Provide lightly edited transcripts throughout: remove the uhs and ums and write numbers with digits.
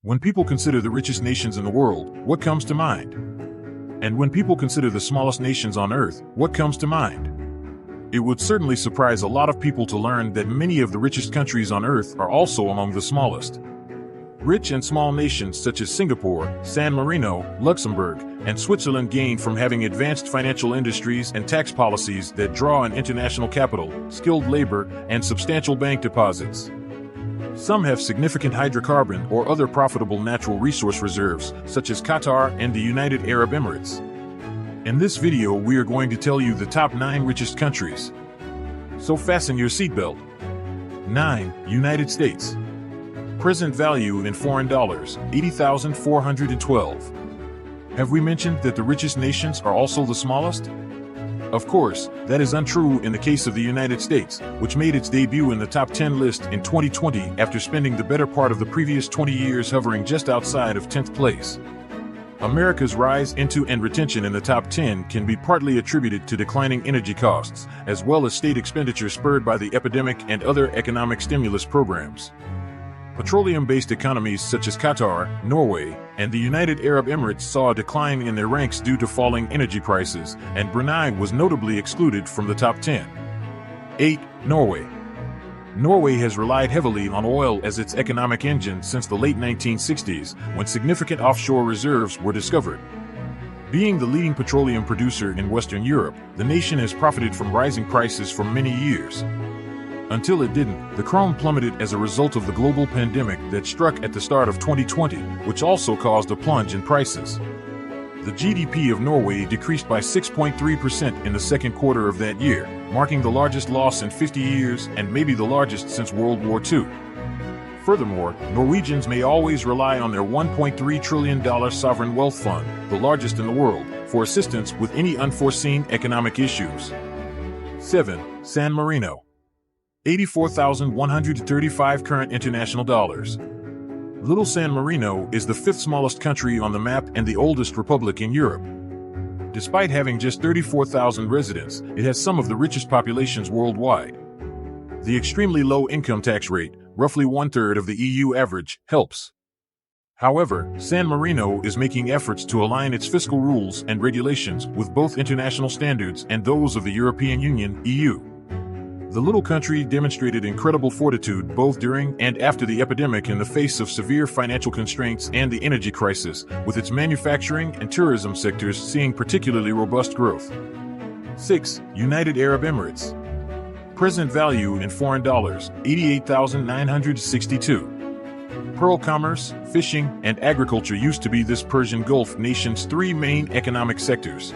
When people consider the richest nations in the world, what comes to mind? And when people consider the smallest nations on Earth, what comes to mind? It would certainly surprise a lot of people to learn that many of the richest countries on Earth are also among the smallest. Rich and small nations such as Singapore, San Marino, Luxembourg, and Switzerland gain from having advanced financial industries and tax policies that draw on international capital, skilled labor, and substantial bank deposits. Some have significant hydrocarbon or other profitable natural resource reserves, such as Qatar and the United Arab Emirates. In this video, we are going to tell you the top 9 richest countries. So fasten your seatbelt. 9. United States. Present value in foreign dollars, $80,412. Have we mentioned that the richest nations are also the smallest? Of course, that is untrue in the case of the United States, which made its debut in the top 10 list in 2020 after spending the better part of the previous 20 years hovering just outside of 10th place. America's rise into and retention in the top 10 can be partly attributed to declining energy costs, as well as state expenditure spurred by the epidemic and other economic stimulus programs. Petroleum-based economies such as Qatar, Norway, and the United Arab Emirates saw a decline in their ranks due to falling energy prices, and Brunei was notably excluded from the top 10. 8. Norway. Norway has relied heavily on oil as its economic engine since the late 1960s, when significant offshore reserves were discovered. Being the leading petroleum producer in Western Europe, the nation has profited from rising prices for many years. Until it didn't, the krone plummeted as a result of the global pandemic that struck at the start of 2020, which also caused a plunge in prices. The GDP of Norway decreased by 6.3% in the second quarter of that year, marking the largest loss in 50 years and maybe the largest since World War II. Furthermore, Norwegians may always rely on their $1.3 trillion sovereign wealth fund, the largest in the world, for assistance with any unforeseen economic issues. 7. San Marino. 84,135 current international dollars. Little San Marino is the 5th smallest country on the map and the oldest republic in Europe. Despite having just 34,000 residents, it has some of the richest populations worldwide. The extremely low income tax rate, roughly 1/3 of the EU average, helps. However, San Marino is making efforts to align its fiscal rules and regulations with both international standards and those of the European Union, EU. The little country demonstrated incredible fortitude both during and after the epidemic in the face of severe financial constraints and the energy crisis, with its manufacturing and tourism sectors seeing particularly robust growth. 6. United Arab Emirates. Present value in foreign dollars, $88,962. Pearl commerce, fishing, and agriculture used to be this Persian Gulf nation's 3 main economic sectors.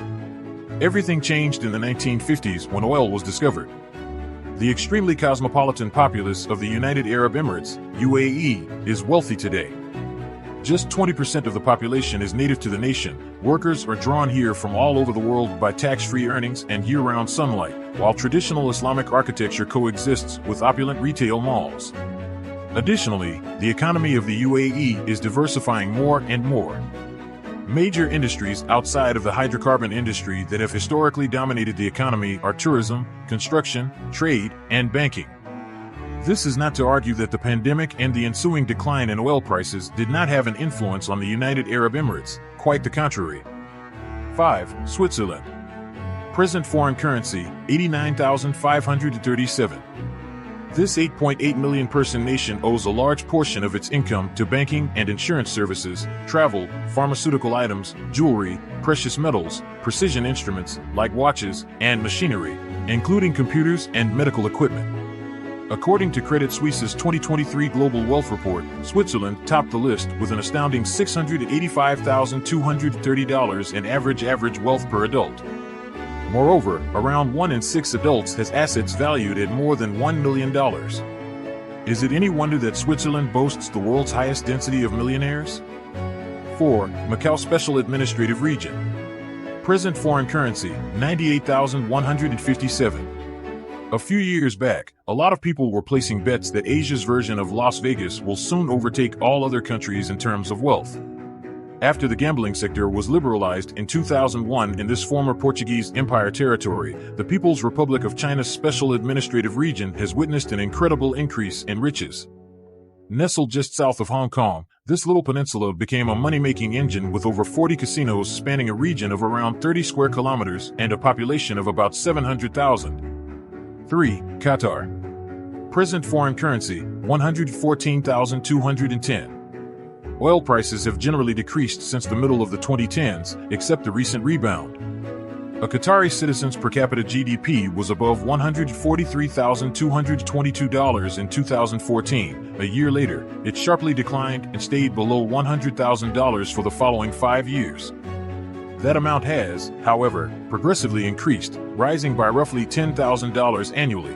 Everything changed in the 1950s when oil was discovered. The extremely cosmopolitan populace of the United Arab Emirates, UAE, is wealthy today. Just 20% of the population is native to the nation. Workers are drawn here from all over the world by tax-free earnings and year-round sunlight, while traditional Islamic architecture coexists with opulent retail malls. Additionally, the economy of the UAE is diversifying more and more. Major industries outside of the hydrocarbon industry that have historically dominated the economy are tourism, construction, trade, and banking. This is not to argue that the pandemic and the ensuing decline in oil prices did not have an influence on the United Arab Emirates, quite the contrary. 5. Switzerland. Present foreign currency, $89,537. This 8.8 million person nation owes a large portion of its income to banking and insurance services, travel, pharmaceutical items, jewelry, precious metals, precision instruments like watches, and machinery, including computers and medical equipment. According to Credit Suisse's 2023 Global Wealth Report, Switzerland topped the list with an astounding $685,230 in average wealth per adult. Moreover, around 1 in 6 adults has assets valued at more than $1 million. Is it any wonder that Switzerland boasts the world's highest density of millionaires? 4. Macau Special Administrative Region. Present foreign currency, $98,157. A few years back, a lot of people were placing bets that Asia's version of Las Vegas will soon overtake all other countries in terms of wealth. After the gambling sector was liberalized in 2001 in this former Portuguese Empire territory, the People's Republic of China's Special Administrative Region has witnessed an incredible increase in riches. Nestled just south of Hong Kong, This little peninsula became a money-making engine with over 40 casinos spanning a region of around 30 square kilometers and a population of about 700,000. 3. Qatar. Present foreign currency, 114,210. Oil prices have generally decreased since the middle of the 2010s, except the recent rebound. A Qatari citizen's per capita GDP was above $143,222 in 2014. A year later, it sharply declined and stayed below $100,000 for the following 5 years. That amount has, however, progressively increased, rising by roughly $10,000 annually.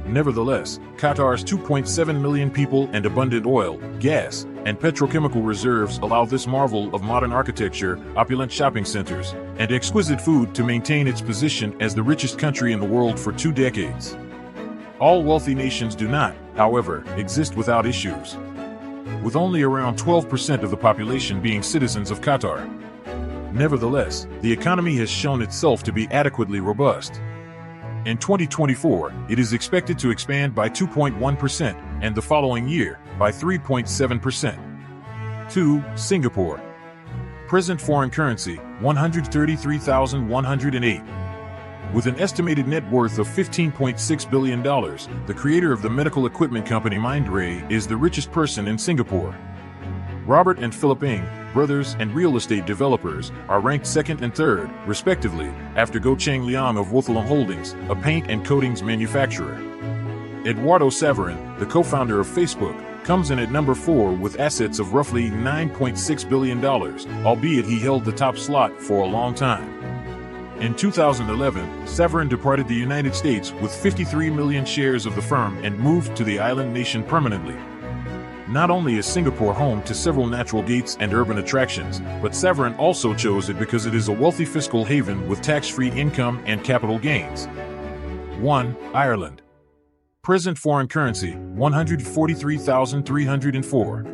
Nevertheless, Qatar's 2.7 million people and abundant oil, gas, and petrochemical reserves allow this marvel of modern architecture, opulent shopping centers, and exquisite food to maintain its position as the richest country in the world for 2 decades. All wealthy nations do not, however, exist without issues, with only around 12% of the population being citizens of Qatar. Nevertheless, the economy has shown itself to be adequately robust. In 2024, it is expected to expand by 2.1%, and the following year, by 3.7%. 2. Singapore. Present foreign currency, 133,108. With an estimated net worth of $15.6 billion, the creator of the medical equipment company Mindray is the richest person in Singapore. Robert and Philip Ng, brothers and real estate developers, are ranked second and third, respectively, after Goh Cheng Liang of Wealthiest Holdings, a paint and coatings manufacturer. Eduardo Saverin, the co-founder of Facebook, comes in at number 4 with assets of roughly $9.6 billion, albeit he held the top slot for a long time. In 2011, Saverin departed the United States with 53 million shares of the firm and moved to the island nation permanently. Not only is Singapore home to several natural gates and urban attractions, but Saverin also chose it because it is a wealthy fiscal haven with tax-free income and capital gains. 1. Ireland. Present foreign currency, 143,304.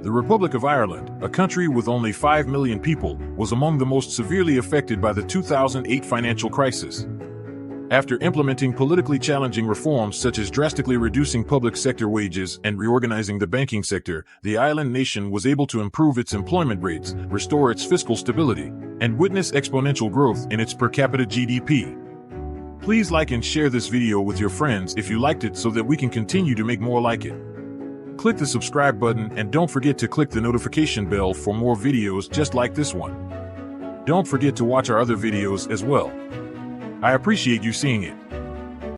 The Republic of Ireland, a country with only 5 million people, was among the most severely affected by the 2008 financial crisis. After implementing politically challenging reforms such as drastically reducing public sector wages and reorganizing the banking sector, the island nation was able to improve its employment rates, restore its fiscal stability, and witness exponential growth in its per capita GDP. Please like and share this video with your friends if you liked it so that we can continue to make more like it. Click the subscribe button and don't forget to click the notification bell for more videos just like this one. Don't forget to watch our other videos as well. I appreciate you seeing it.